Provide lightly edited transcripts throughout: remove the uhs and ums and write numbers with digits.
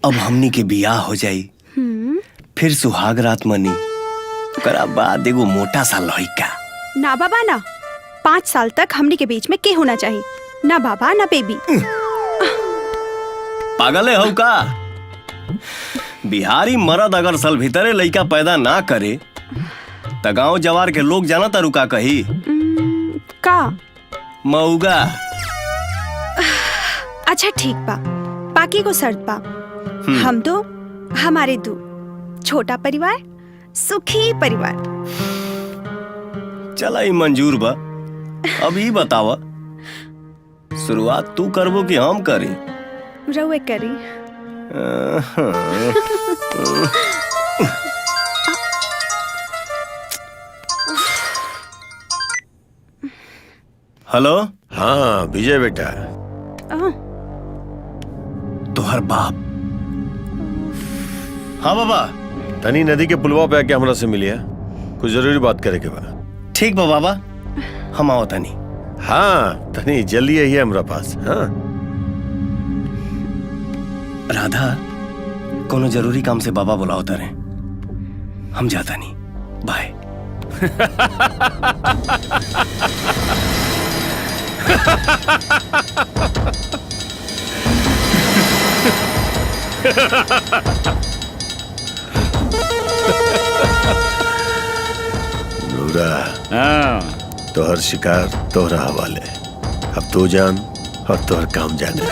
अब हमनी के बियाह हो जाई, फिर सुहाग रात मनी, करा बाद एगो मोटा सा लड़का। ना बाबा ना, 5 साल तक हमनी के बीच में के होना चाहिए, ना बाबा ना बेबी। पागल है हो का? बिहारी मर्द अगर साल भीतरे लड़का पैदा ना करे त गांव जवार के लोग जाना तारू का कही? का मऊगा। अच्छा ठीक बा, बाकी को शर्त बा, हम तो हमारे दो, छोटा परिवार सुखी परिवार। चला ही मंजूर बा। अब ये बतावा, शुरुआत तू करबो कि हम करी? रउए करी। हेलो। हाँ विजय बेटा। तोहर बाप। हाँ बाबा। तनी नदी के पुलवा पे आके हमरा से मिलिया, कुछ जरूरी बात करे के बा। ठीक बा बाबा, हम आओ तनी। हाँ तनी जल्दी आई है हमरा पास। हाँ राधा, कोनो जरूरी काम से बाबा बुलाओ तारे, हम जाता नहीं। बाय। नूरा, तोहर शिकार तोहरा हवाले, अब तू जान और तोहर काम जाने।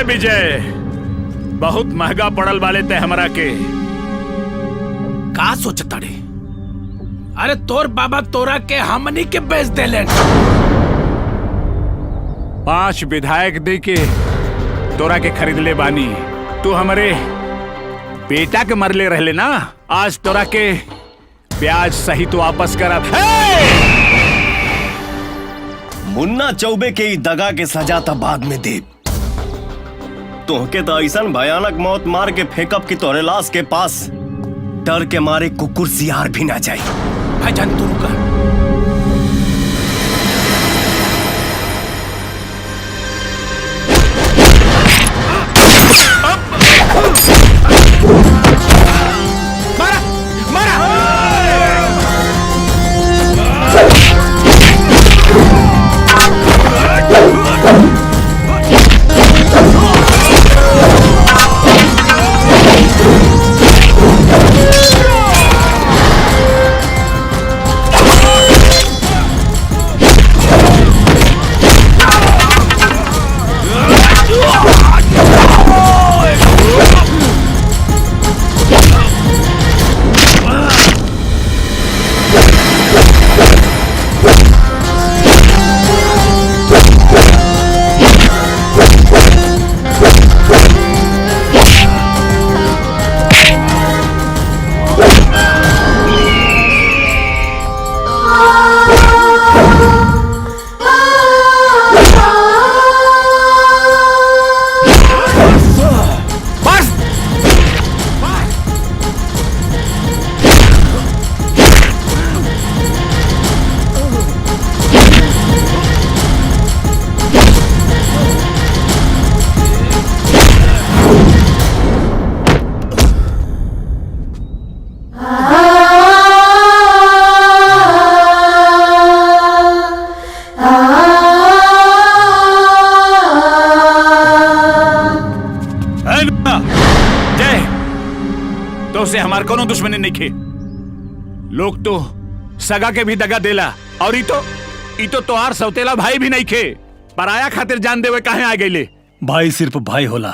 विजय, बहुत महंगा पड़ल वाले ते हमरा के। का सोचता रे? अरे तोर बाबा तोरा के हमनी के बेच देले। 5 विधायक दे के तोरा के खरीद ले बानी। तू हमरे बेटा के मरले रहले ना, आज तोरा के ब्याज सहित वापस करब। मुन्ना चौबे के ई दगा के सजा त बाद में दे। तोहके तो ऐसा भयानक मौत मार के फेंकब कि तोहरे लाश के पास डर के मारे कुकुर सियार भी ना जाए। भाईजान तू रुका। मारा मारा। से हमार कोनो दुश्मनी नहीं खे। लोग तो सगा के भी दगा देला और ई तो तोहार सौतेला भाई भी नहीं खे, पराया खातिर जान देवे काहे आ गईले? भाई सिर्फ भाई होला,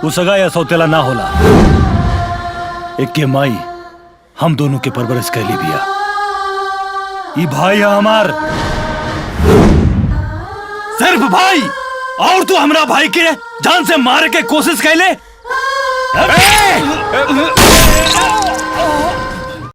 वो सगा या सौतेला ना होला। एक के माई हम दोनों के परवरिश कैली बिया। ई भाई है हमार, सिर्फ भाई। और तू हमरा भाई के जान से मारे के कोशिश कैले।